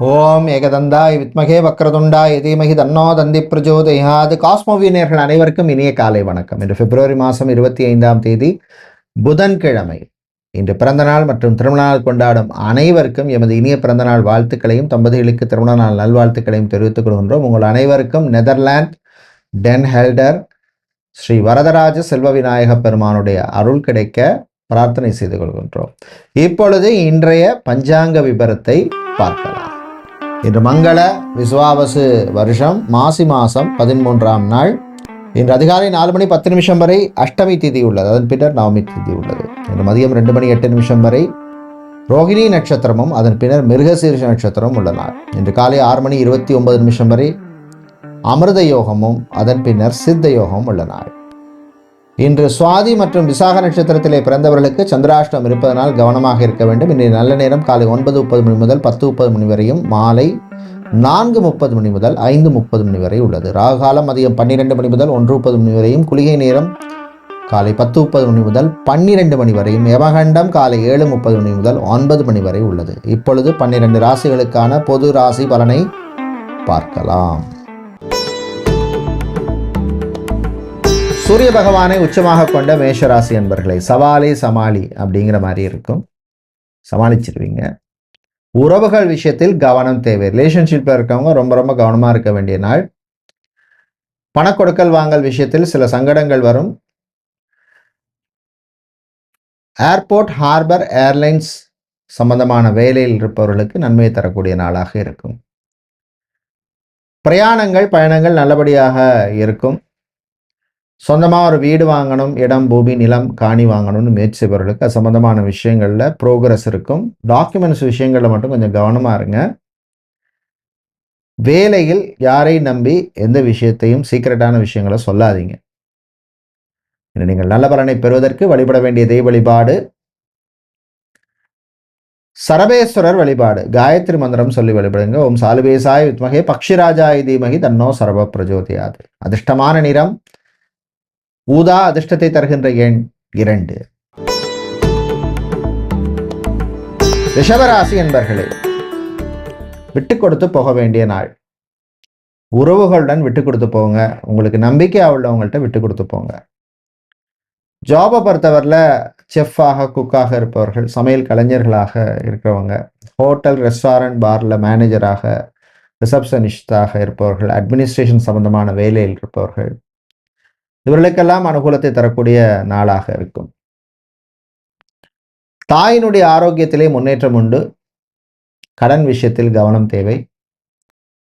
ஓம் ஏகதந்தாய் வித்மகே வக்ரதுண்டாய் தீமகி தன்னோ தந்தி பிரஜோதயாது. காஸ்மோவியனர்கள் அனைவருக்கும் இனிய காலை வணக்கம். இன்று பிப்ரவரி மாதம் 25ஆம் தேதி புதன்கிழமை. இன்று பிறந்தநாள் மற்றும் திருமணநாள் கொண்டாடும் அனைவருக்கும் எமது இனிய பிறந்தநாள் வாழ்த்துக்களையும் தம்பதிகளுக்கு திருமண நாள் நல்வாழ்த்துக்களையும் தெரிவித்துக் கொள்கின்றோம். உங்கள் அனைவருக்கும் நெதர்லாந்து டென் ஹெல்டர் ஸ்ரீ வரதராஜ செல்வ விநாயக பெருமானுடைய அருள் கிடைக்க பிரார்த்தனை செய்து கொள்கின்றோம். இப்பொழுது இன்றைய பஞ்சாங்க விபரத்தை பார்க்கலாம். இன்று மங்கள விசுவாவசு வருஷம் மாசி மாதம் 13ஆம் நாள். இன்று அதிகாலை 4 மணி 10 நிமிஷம் வரை அஷ்டமி திதி உள்ளது. அதன் பின்னர் நவமி திதி உள்ளது. இன்று மதியம் 2 மணி 8 நிமிஷம் வரை ரோகிணி நட்சத்திரமும் அதன் பின்னர் மிருகசீரிஷ நட்சத்திரமும் உள்ள நாள். இன்று காலை 6 மணி 29 நிமிஷம் வரை அமிர்த யோகமும் அதன் பின்னர் சித்த யோகமும் உள்ள நாள். இன்று சுவாதி மற்றும் விசாக நட்சத்திரத்திலே பிறந்தவர்களுக்கு சந்திராஷ்டம் இருப்பதனால் கவனமாக இருக்க வேண்டும். இன்றைய நல்ல நேரம் காலை 9:30 மணி முதல் 10:30 மணி வரையும், மாலை 4:30 மணி முதல் 5:30 மணி வரை உள்ளது. ராகுகாலம் மதியம் 12 மணி முதல் 1:30 மணி வரையும், குளிகை நேரம் காலை 10:30 மணி முதல் 12 மணி வரையும், யமகண்டம் காலை 7:30 மணி முதல் 9 மணி வரை உள்ளது. இப்பொழுது 12 ராசிகளுக்கான பொது ராசி பலனை பார்க்கலாம். சூரிய பகவானை உச்சமாக கொண்ட மேஷராசி என்பர்களை சவாலே சமாளி அப்படிங்கிற மாதிரி இருக்கும். சமாளிச்சிருவீங்க. உறவுகள் விஷயத்தில் கவனம் தேவை. ரிலேஷன்ஷிப்பில் இருக்கவங்க ரொம்ப ரொம்ப கவனமாக இருக்க வேண்டிய நாள். பணக்கொடுக்கல் வாங்கல் விஷயத்தில் சில சங்கடங்கள் வரும். ஏர்போர்ட், ஹார்பர், ஏர்லைன்ஸ் சம்பந்தமான வேலையில் இருப்பவர்களுக்கு நன்மையை தரக்கூடிய நாளாக இருக்கும். பிரயாணங்கள், பயணங்கள் நல்லபடியாக இருக்கும். சொந்தமாக ஒரு வீடு வாங்கணும், இடம், பூமி, நிலம், காணி வாங்கணும்னு முயற்சி செய்பவர்களுக்கு அது சம்பந்தமான விஷயங்களில் ப்ரோக்ரஸ் இருக்கும். டாக்குமெண்ட்ஸ் விஷயங்களில் மட்டும் கொஞ்சம் கவனமாக இருங்க. வேலையில் யாரை நம்பி எந்த விஷயத்தையும் சீக்கிரட்டான விஷயங்களை சொல்லாதீங்க. நீங்கள் நல்ல பலனை பெறுவதற்கு வழிபட வேண்டிய தெய்வ வழிபாடு சரபேஸ்வரர் வழிபாடு. காயத்ரி மந்திரம் சொல்லி வழிபடுங்க. ஓம் சாலுபேசாய வித்மகே பக்ஷிராஜாய தீமகி தன்னோ சர்வ பிரஜோதயாது. அதிர்ஷ்டமான நிறம் ஊதா. அதிர்ஷ்டத்தை தருகின்ற எண் 2. ரிஷபராசி என்பர்களே, விட்டு கொடுத்து போக வேண்டிய நாள். உறவுகளுடன் விட்டு கொடுத்து போங்க. உங்களுக்கு நம்பிக்கை உள்ளவங்கள்ட்ட விட்டு கொடுத்து போங்க. ஜாபை பொறுத்தவரையில் செஃப்பாக, குக்காக இருப்பவர்கள், சமையல் கலைஞர்களாக இருக்கிறவங்க, ஹோட்டல், ரெஸ்டாரண்ட், பாரில் மேனேஜராக, ரிசப்ஷனிஸ்டாக இருப்பவர்கள், அட்மினிஸ்ட்ரேஷன் சம்பந்தமான வேலையில் இருப்பவர்கள், இவர்களுக்கெல்லாம் அனுகூலத்தை தரக்கூடிய நாளாக இருக்கும். தாயினுடைய ஆரோக்கியத்திலே முன்னேற்றம் உண்டு. கடன் விஷயத்தில் கவனம் தேவை.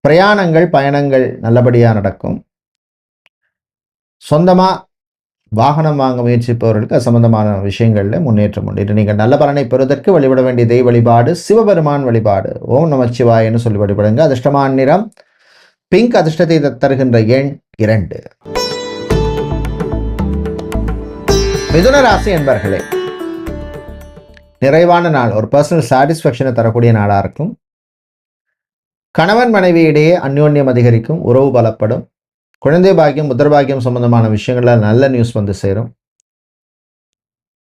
பிரயாணங்கள், பயணங்கள் நல்லபடியாக நடக்கும். சொந்தமாக வாகனம் வாங்க முயற்சிப்பவர்களுக்கு அது சம்பந்தமான விஷயங்களில் முன்னேற்றம் உண்டு. இது நீங்கள் நல்ல பலனை பெறுவதற்கு வழிபட வேண்டிய தெய்வ வழிபாடு சிவபெருமான் வழிபாடு. ஓம் நமச்சிவாயன்னு சொல்லி வழிபடுங்க. அதிர்ஷ்டமான நிறம் பிங்க். அதிர்ஷ்டத்தை தருகின்ற எண் 2. மிதுன ராசி என்பர்களே, நிறைவான நாள். ஒரு பர்சனல் சாட்டிஸ்ஃபேக்ஷனை தரக்கூடிய நாளாக இருக்கும். கணவன் மனைவி இடையே அந்யோன்யம் அதிகரிக்கும். உறவு பலப்படும். குழந்தை பாக்கியம், முத்திரபாக்கியம் சம்பந்தமான விஷயங்களில் நல்ல நியூஸ் வந்து சேரும்.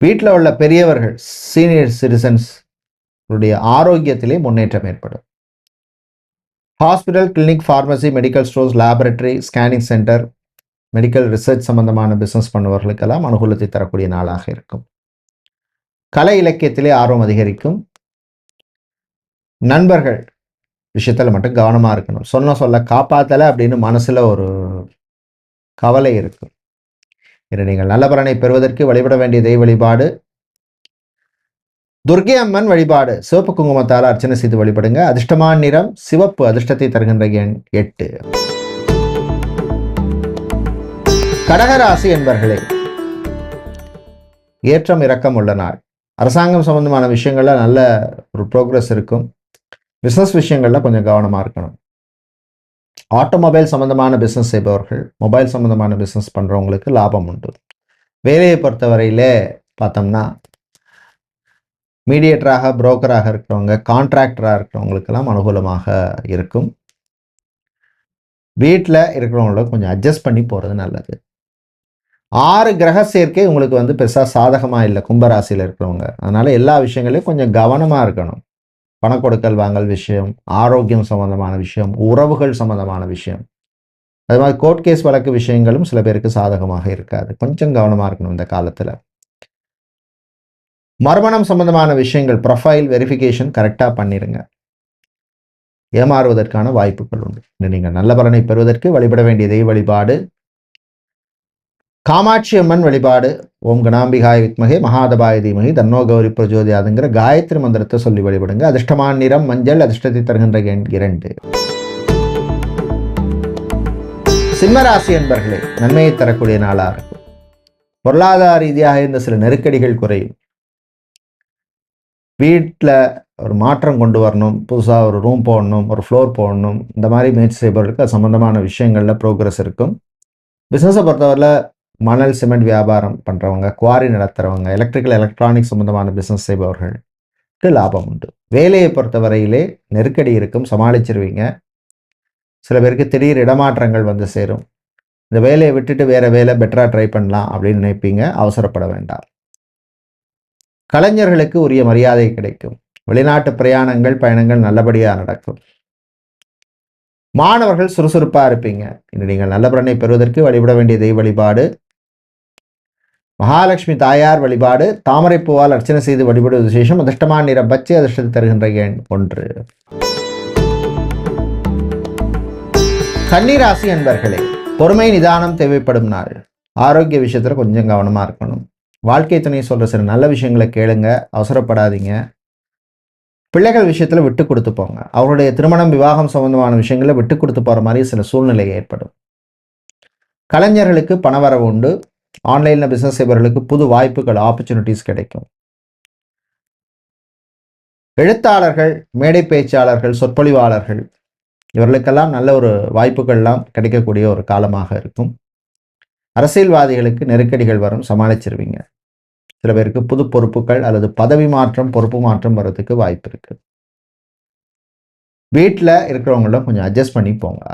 வீட்டில் உள்ள பெரியவர்கள், சீனியர் சிட்டிசன்ஸ் உடைய ஆரோக்கியத்திலே முன்னேற்றம் ஏற்படும். Hospital, clinic, pharmacy, medical stores, laboratory, scanning centre, medical research சம்பந்தமான பிஸ்னஸ் பண்ணுவர்களுக்கெல்லாம் அனுகூலத்தை தரக்கூடிய நாளாக இருக்கும். கலை இலக்கியத்திலே ஆர்வம் அதிகரிக்கும். நண்பர்கள் விஷயத்தில் மட்டும் கவனமாக இருக்கணும். சொல்ல காப்பாற்றலை அப்படின்னு மனசில் ஒரு கவலை இருக்கும். இன்று நீங்கள் நல்ல பலனை பெறுவதற்கு வழிபட வேண்டிய தெய்வ வழிபாடு துர்க்கை அம்மன் வழிபாடு. சிவப்பு குங்குமத்தால் அர்ச்சனை செய்து வழிபடுங்க. அதிர்ஷ்டமான நிறம் சிவப்பு. அதிர்ஷ்டத்தை தருகின்ற எண் 8. கடகராசி என்பர்களே, ஏற்றம் இறக்கம் உள்ள நாள். அரசாங்கம் சம்பந்தமான விஷயங்கள்ல நல்ல ஒரு ப்ரோக்ரஸ் இருக்கும். பிஸ்னஸ் விஷயங்கள்ல கொஞ்சம் கவனமாக இருக்கணும். ஆட்டோமொபைல் சம்பந்தமான பிஸ்னஸ் செய்பவர்கள், மொபைல் சம்பந்தமான பிஸ்னஸ் பண்ணுறவங்களுக்கு லாபம் உண்டு. வேலையை பொறுத்தவரையிலே பார்த்தோம்னா மீடியேட்டராக, புரோக்கராக இருக்கிறவங்க, கான்ட்ராக்டராக இருக்கிறவங்களுக்கெல்லாம் அனுகூலமாக இருக்கும். வீட்டில் இருக்கிறவங்களோட கொஞ்சம் அட்ஜஸ்ட் பண்ணி போகிறது நல்லது. 6 கிரக சேர்க்கை உங்களுக்கு பெருசாக சாதகமாக இல்லை கும்பராசியில் இருக்கிறவங்க. அதனால் எல்லா விஷயங்களையும் கொஞ்சம் கவனமாக இருக்கணும். பணக்கொடுக்கல் வாங்கல் விஷயம், ஆரோக்கியம் சம்பந்தமான விஷயம், உறவுகள் சம்பந்தமான விஷயம், அது மாதிரி கோர்ட் கேஸ் வழக்கு விஷயங்களும் சில பேருக்கு சாதகமாக இருக்காது. கொஞ்சம் கவனமாக இருக்கணும் இந்த காலத்தில். மறுமணம் சம்பந்தமான விஷயங்கள் ப்ரொஃபைல் வெரிஃபிகேஷன் கரெக்டாக பண்ணிடுங்க. ஏமாறுவதற்கான வாய்ப்புகள் உண்டு. நீங்கள் நல்ல பலனை பெறுவதற்கு வழிபட வேண்டிய தெய்வ வழிபாடு காமாட்சி அம்மன் வழிபாடு. ஓம் கணாம்பிகாய வித்மகே மகாதபாய தீமகி தன்னோ கௌரி பிரஜோதியாதுங்கிற காயத்ரி மந்திரத்தை சொல்லி வழிபடுங்க. அதிர்ஷ்டமான நிறம் மஞ்சள், அதிர்ஷ்டத்தை தருகின்ற எண் 2. சிம்மராசி என்பர்களே, நன்மையை தரக்கூடிய நாளாக இருக்கும். பொருளாதார ரீதியாக இருந்த சில நெருக்கடிகள் குறையும். வீட்டில் ஒரு மாற்றம் கொண்டு வரணும், புதுசாக ஒரு ரூம் போடணும், ஒரு ஃப்ளோர் போடணும், இந்த மாதிரி முயற்சி செய்பவர்களுக்கு அது சம்பந்தமான விஷயங்களில் ப்ரோக்ரஸ் இருக்கும். பிஸ்னஸை பொறுத்தவரையில் மணல் சிமெண்ட் வியாபாரம் பண்ணுறவங்க, குவாரி நடத்துகிறவங்க, எலக்ட்ரிக்கல் எலக்ட்ரானிக்ஸ் சம்பந்தமான பிஸ்னஸ் செய்பவர்களுக்கு லாபம் உண்டு. வேலையை பொறுத்தவரையிலே நெருக்கடி இருக்கும், சமாளிச்சிருவீங்க. சில பேருக்கு திடீர் இடமாற்றங்கள் வந்து சேரும். இந்த வேலையை விட்டுட்டு வேறு வேலை பெட்டராக ட்ரை பண்ணலாம் அப்படின்னு நினைப்பீங்க. அவசரப்பட வேண்டாம். கலைஞர்களுக்கு உரிய மரியாதை கிடைக்கும். வெளிநாட்டு பிரயாணங்கள் பயணங்கள் நல்லபடியாக நடக்கும். மாணவர்கள் சுறுசுறுப்பாக இருப்பீங்க. இன்று நீங்கள் நல்ல பலனை பெறுவதற்கு வழிபட வேண்டிய தெய்வ வழிபாடு மகாலட்சுமி தாயார் வழிபாடு. தாமரை பூவால் அர்ச்சனை செய்து வழிபடுவது விசேஷம். அதிர்ஷ்டமான நிறம் பச்சை, அதிர்ஷ்டத்தை தருகின்ற எண் 1. கன்னிராசி அன்பர்களே, பொறுமை நிதானம் தேவைப்படும் நாள். ஆரோக்கிய விஷயத்தில் கொஞ்சம் கவனமாக இருக்கணும். வாழ்க்கை துணை சொல்கிற சில நல்ல விஷயங்களை கேளுங்க, அவசரப்படாதீங்க. பிள்ளைகள் விஷயத்தில் விட்டு கொடுத்து போங்க. அவருடைய திருமணம் விவாகம் சம்பந்தமான விஷயங்களில் விட்டு கொடுத்து போகிற மாதிரி சில சூழ்நிலை ஏற்படும். கலைஞர்களுக்கு பணவரவு உண்டு. ஆன்லைனில் பிஸ்னஸ் செய்பவர்களுக்கு புது வாய்ப்புகள், ஆப்பர்ச்சுனிட்டிஸ் கிடைக்கும். எழுத்தாளர்கள், மேடை பேச்சாளர்கள், சொற்பொழிவாளர்கள் இவர்களுக்கெல்லாம் நல்ல ஒரு வாய்ப்புகள்லாம் கிடைக்கக்கூடிய ஒரு காலமாக இருக்கும். அரசியல்வாதிகளுக்கு நெருக்கடிகள் வரும், சமாளிச்சிருவீங்க. சில பேருக்கு புது பொறுப்புகள் அல்லது பதவி மாற்றம், பொறுப்பு மாற்றம் வர்றதுக்கு வாய்ப்பு இருக்கு. வீட்டில் இருக்கிறவங்களும் கொஞ்சம் அட்ஜஸ்ட் பண்ணி போங்க.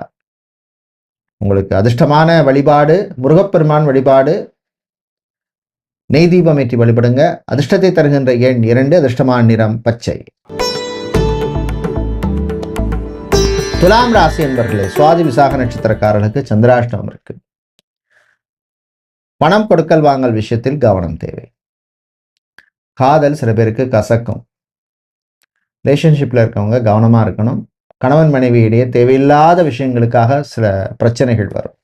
உங்களுக்கு அதிர்ஷ்டமான வழிபாடு முருகப்பெருமான் வழிபாடு. நெய் தீபம் ஏற்றி வழிபடுங்க. அதிர்ஷ்டத்தை தருகின்ற எண் 2, அதிர்ஷ்டமான நிறம் பச்சை. துலாம் ராசி என்பர்களே, சுவாதி விசாக நட்சத்திரக்காரர்களுக்கு சந்திராஷ்டமம் இருக்கு. பணம் கொடுக்கல் வாங்கல் விஷயத்தில் கவனம் தேவை. காதல் சில பேருக்கு கசக்கும். ரிலேஷன்ஷிப்பில் இருக்கவங்க கவனமாக இருக்கணும். கணவன் மனைவியிடையே தேவையில்லாத விஷயங்களுக்காக சில பிரச்சனைகள் வரும்.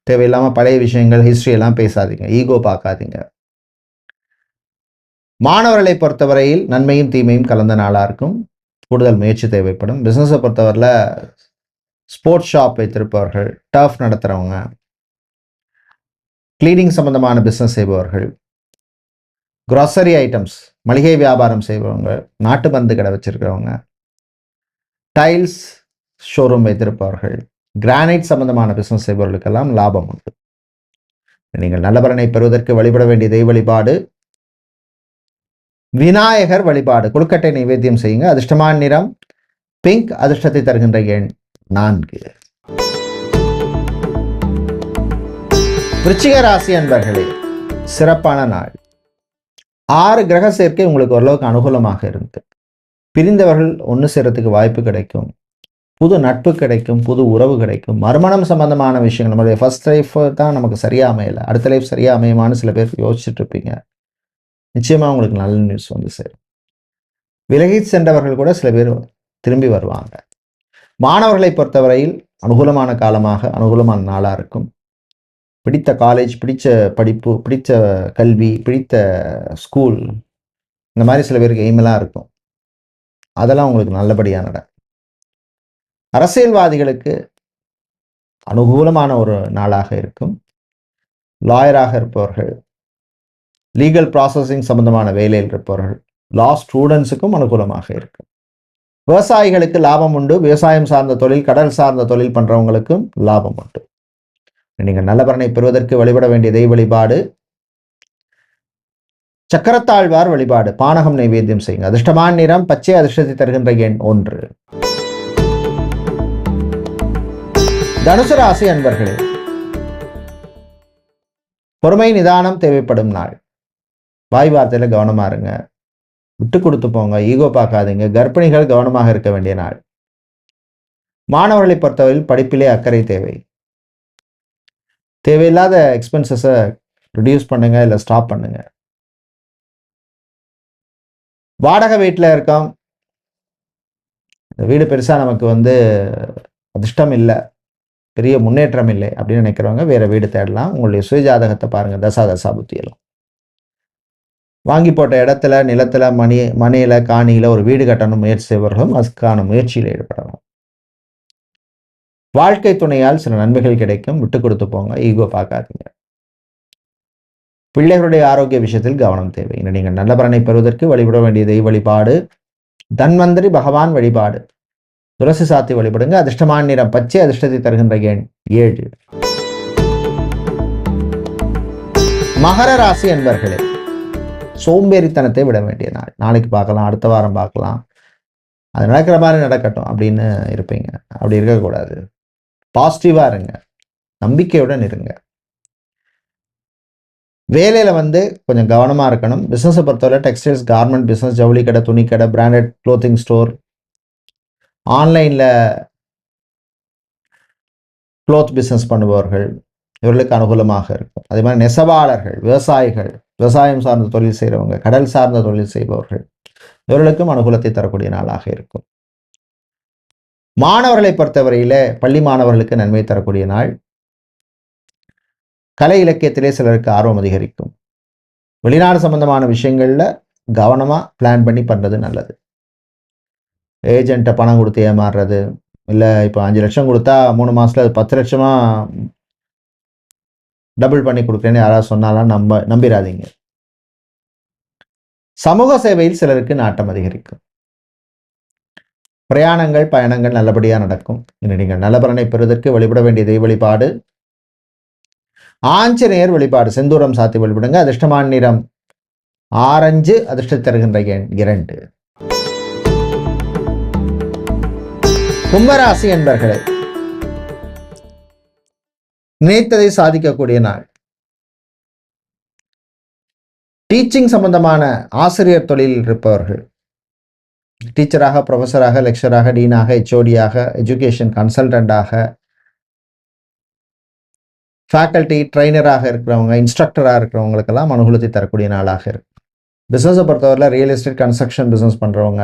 தேவையில்லாமல் பழைய விஷயங்கள், ஹிஸ்ட்ரியெல்லாம் பேசாதீங்க, ஈகோ பார்க்காதீங்க. மாணவர்களை பொறுத்தவரையில் நன்மையும் தீமையும் கலந்த நாளாக இருக்கும். கூடுதல் முயற்சி தேவைப்படும். பிஸ்னஸை பொறுத்தவரையில் ஸ்போர்ட்ஸ் ஷாப் வைத்திருப்பவர்கள், டர்ஃப் நடத்துகிறவங்க, கிளீனிங் சம்பந்தமான பிஸ்னஸ் செய்பவர்கள், கிராசரி ஐட்டம்ஸ் மளிகை வியாபாரம் செய்பவங்க, நாட்டு மருந்து கடை வச்சிருக்கிறவங்க, டைல்ஸ் ஷோரூம் வைத்திருப்பவர்கள், கிரானைட் சம்பந்தமான பிஸ்னஸ் செய்பவர்களுக்கெல்லாம் லாபம் உண்டு. நீங்கள் நல்ல பலனை பெறுவதற்கு வழிபட வேண்டிய தெய்வ வழிபாடு விநாயகர் வழிபாடு. கொழுக்கட்டை நைவேத்தியம் செய்யுங்க. அதிர்ஷ்டமான நிறம் பிங்க், அதிர்ஷ்டத்தை தருகின்ற எண் 4. விருச்சிக ராசி அன்பர்களே, சிறப்பான நாள். 6 கிரக சேர்க்கை உங்களுக்கு ஓரளவுக்கு அனுகூலமாக இருந்து பிரிந்தவர்கள் ஒன்று சேரத்துக்கு வாய்ப்பு கிடைக்கும். புது நட்பு கிடைக்கும், புது உறவு கிடைக்கும். மறுமணம் சம்பந்தமான விஷயங்கள், நம்மளுடைய ஃபர்ஸ்ட் லைஃப் தான் நமக்கு சரியாக அமையலை, அடுத்த லைஃப் சரியாக அமையுமான்னு சில பேர் யோசிச்சுட்டு இருப்பீங்க. நிச்சயமாக உங்களுக்கு நல்ல நியூஸ் வந்து சேரும். விலகி சென்றவர்கள் கூட சில பேர் திரும்பி வருவாங்க. மாணவர்களை பொறுத்தவரையில் அனுகூலமான காலமாக, அனுகூலமான நாளாக இருக்கும். பிடித்த காலேஜ், பிடித்த படிப்பு, பிடித்த கல்வி, பிடித்த ஸ்கூல், இந்த மாதிரி சில பேருக்கு எய்மெல்லாம் இருக்கும். அதெல்லாம் உங்களுக்கு நல்லபடியாக நடக்கும். அரசியல்வாதிகளுக்கு அனுகூலமான ஒரு நாளாக இருக்கும். லாயராக இருப்பவர்கள், லீகல் ப்ராசஸிங் சம்பந்தமான வேலையில் இருப்பவர்கள், லா ஸ்டூடெண்ட்ஸுக்கும் அனுகூலமாக இருக்கும். விவசாயிகளுக்கு லாபம் உண்டு. விவசாயம் சார்ந்த தொழில், கடல் சார்ந்த தொழில் பண்ணுறவங்களுக்கும் லாபம் உண்டு. நீங்கள் நல்ல பலனை பெறுவதற்கு வழிபட வேண்டிய தெய்வ வழிபாடு சக்கரத்தாழ்வார் வழிபாடு. பானகம் நைவேத்தியம் செய்யுங்க. அதிர்ஷ்டமான நிறம் பச்சை, அதிர்ஷ்டத்தை தருகின்ற எண் 1. தனுசு ராசி அன்பர்களே, பொறுமை நிதானம் தேவைப்படும் நாள். வாய் வார்த்தையில் கவனமாக இருங்க. விட்டு கொடுத்து போங்க, ஈகோ பார்க்காதீங்க. கர்ப்பிணிகள் கவனமாக இருக்க வேண்டிய நாள். மாணவர்களை பொறுத்தவரையில் படிப்பிலே அக்கறை தேவை. தேவையில்லாத எக்ஸ்பென்சஸை ரிடியூஸ் பண்ணுங்க, இல்லை ஸ்டாப் பண்ணுங்க. வாடகை வீட்டில் இருக்கோம், வீடு பெருசாக நமக்கு அதிர்ஷ்டம் இல்லை, பெரிய முன்னேற்றம் இல்லை அப்படின்னு நினைக்கிறவங்க வேற வீடு தேடலாம். உங்களுடைய சுயஜாதகத்தை பாருங்க, தசா புத்தியெல்லாம். வாங்கி போட்ட இடத்துல, நிலத்துல, மனையில, காணியில ஒரு வீடு கட்டணும் முயற்சி செய்பவர்களும் அதுக்கான முயற்சியில் ஈடுபடலாம். வாழ்க்கை துணையால் சில நன்மைகள் கிடைக்கும், விட்டு கொடுத்து போங்க, ஈகோ பார்க்காதீங்க. பிள்ளைகளுடைய ஆரோக்கிய விஷயத்தில் கவனம் தேவை. நீங்கள் நல்ல பலனை பெறுவதற்கு வழிபட வேண்டிய தெய்வ வழிபாடு தன்வந்திரி பகவான் வழிபாடு. துளசி சாத்தி வழிபடுங்க. அதிர்ஷ்டமான நிறம் பச்சை, அதிர்ஷ்டத்தை தருகின்ற எண் 7. மகர ராசி என்பர்களே, சோம்பேறித்தனத்தை விட வேண்டிய நாள். நாளைக்கு பார்க்கலாம், அடுத்த வாரம் பார்க்கலாம், அது நடக்கிற மாதிரி நடக்கட்டும் அப்படின்னு இருப்பீங்க. அப்படி இருக்கக்கூடாது. பாசிட்டிவா இருங்க, நம்பிக்கையுடன் இருங்க. வேலையில கொஞ்சம் கவனமா இருக்கணும். பிசினஸை பொறுத்தவரை டெக்ஸ்டைல்ஸ், கார்மெண்ட் பிசினஸ், ஜவுளி கடை, துணி கடை, பிராண்டட் க்ளோத்திங் ஸ்டோர், ஆன்லைன்ல க்ளோத் பிசினஸ் பண்ணுபவர்கள் இவர்களுக்கு அனுகூலமாக இருக்கும். அதே மாதிரி நெசவாளர்கள், விவசாயிகள், விவசாயம் சார்ந்த தொழில் செய்கிறவங்க, கடல் சார்ந்த தொழில் செய்பவர்கள் இவர்களுக்கும் அனுகூலத்தை தரக்கூடிய நாளாக இருக்கும். மாணவர்களை பொறுத்தவரையில பள்ளி மாணவர்களுக்கு நன்மை தரக்கூடிய நாள். கலை இலக்கியத்திலே சிலருக்கு ஆர்வம் அதிகரிக்கும். வெளிநாடு சம்பந்தமான விஷயங்கள்ல கவனமா பிளான் பண்ணி பண்றது நல்லது. ஏஜென்ட்டை பணம் கொடுத்து ஏமாறுறது, இல்லை இப்போ 5 லட்சம் கொடுத்தா 3 மாசத்துல அது 10 லட்சமா டபுள் பண்ணி கொடுக்குறேன்னு யாராவது சொன்னாலும் நம்பிடாதீங்க. சமூக சேவையில் சிலருக்கு நாட்டம் அதிகரிக்கும். பிரயாணங்கள், பயணங்கள் நல்லபடியாக நடக்கும். நீங்கள் நல்ல பலனை பெறுவதற்கு வழிபட வேண்டிய தெய்வ வழிபாடு ஆஞ்சநேயர் வழிபாடு. செந்தூரம் சாத்தி வழிபடுங்க. அதிர்ஷ்டமான நிறம் ஆரஞ்சு, அதிர்ஷ்டத்தை தருகின்ற எண் 2. கும்பராசி என்பர்களே, நினைத்ததை சாதிக்கக்கூடிய நாள். டீச்சிங் சம்பந்தமான ஆசிரியர் தொழிலில் இருப்பவர்கள், டீச்சராக, ப்ரொஃபஸராக, லெக்சராக, டீனாக, ஹெச்ஓடியாக, எஜுகேஷன் கன்சல்டண்டாக, ஃபேக்கல்டி ட்ரைனராக இருக்கிறவங்க, இன்ஸ்ட்ரக்டராக இருக்கிறவங்களுக்கெல்லாம் அனுகூலத்தை தரக்கூடிய நாளாக இருக்கு. பிஸ்னஸை பொறுத்தவரையில் ரியல் எஸ்டேட், கன்ஸ்ட்ரக்ஷன் பிஸ்னஸ் பண்ணுறவங்க,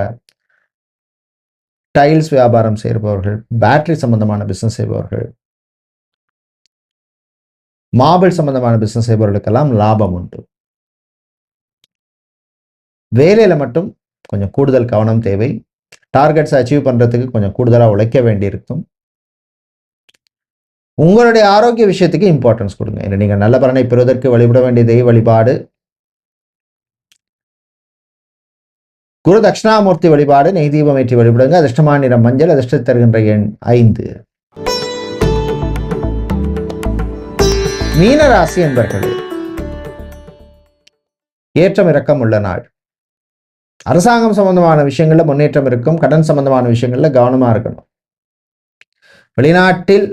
டைல்ஸ் வியாபாரம் செய்பவர்கள், பேட்டரி சம்பந்தமான பிஸ்னஸ் செய்பவர்கள், மார்பிள் சம்பந்தமான பிஸ்னஸ் செய்பவர்களுக்கெல்லாம் லாபம் உண்டு. வேலையில் மட்டும் கொஞ்சம் கூடுதல் கவனம் தேவை. டார்கெட்ஸை அச்சீவ் பண்ணுறதுக்கு கொஞ்சம் கூடுதலாக உழைக்க வேண்டியிருக்கும். உங்களுடைய ஆரோக்கிய விஷயத்துக்கு இம்பார்ட்டன்ஸ் கொடுங்க. நீங்கள் நல்ல பலனை பெறுவதற்கு வழிபட வேண்டிய தெய்வ வழிபாடு குரு தட்சிணாமூர்த்தி வழிபாடு. நெய் தீபம் ஏற்றி வழிபடுங்க. அதிர்ஷ்டமான நிறம் மஞ்சள், அதிர்ஷ்டத்தை தருகின்ற எண் 5. மீன ராசி என்பர்களே, ஏற்றம் இறக்கம் உள்ள நாள். அரசாங்கம் சம்பந்தமான விஷயங்கள்ல முன்னேற்றம் இருக்கும். கடன் சம்பந்தமான விஷயங்கள்ல கவனமா இருக்கணும். வெளிநாட்டில்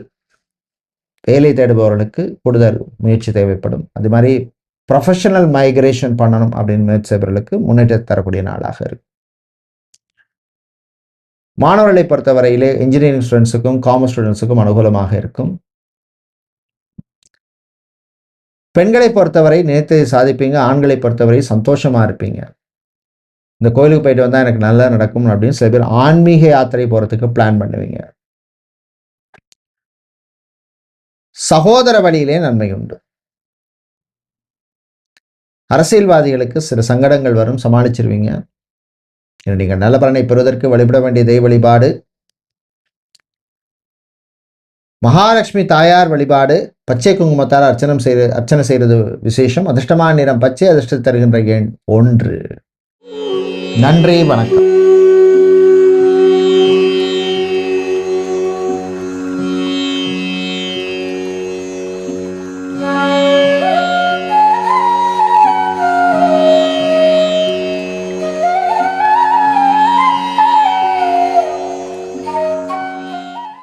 வேலை தேடுபவர்களுக்கு கூடுதல் முயற்சி தேவைப்படும். அது மாதிரி ப்ரொஃபஷனல் மைக்ரேஷன் பண்ணணும் அப்படின்னு முயற்சி செய்பவர்களுக்கு முன்னேற்றம் தரக்கூடிய நாளாக இருக்கு. மாணவர்களை பொறுத்தவரையிலே இன்ஜினியரிங் ஸ்டூடெண்ட்ஸுக்கும் காமர்ஸ் ஸ்டூடெண்ட்ஸுக்கும் அனுகூலமாக இருக்கும். பெண்களை பொறுத்தவரை நினைத்ததை சாதிப்பீங்க. ஆண்களை பொறுத்தவரை சந்தோஷமா இருப்பீங்க. இந்த கோயிலுக்கு போயிட்டு வந்தா எனக்கு நல்லா நடக்கும் அப்படின்னு சில பேர் ஆன்மீக யாத்திரை போறதுக்கு பிளான் பண்ணுவீங்க. சகோதர வழியிலே நன்மை உண்டு. அரசியல்வாதிகளுக்கு சில சங்கடங்கள் வரும், சமாளிச்சிருவீங்க. நீங்கள் நல்ல பலனை பெறுவதற்கு வழிபட வேண்டிய தெய்வ வழிபாடு மகாலட்சுமி தாயார் வழிபாடு. பச்சை குங்குமத்தால் அர்ச்சனை செய்வது விசேஷம். அதிர்ஷ்டமான நிறம் பச்சை, அதிர்ஷ்டத்தை தருகின்ற எண் 1. நன்றி, வணக்கம்.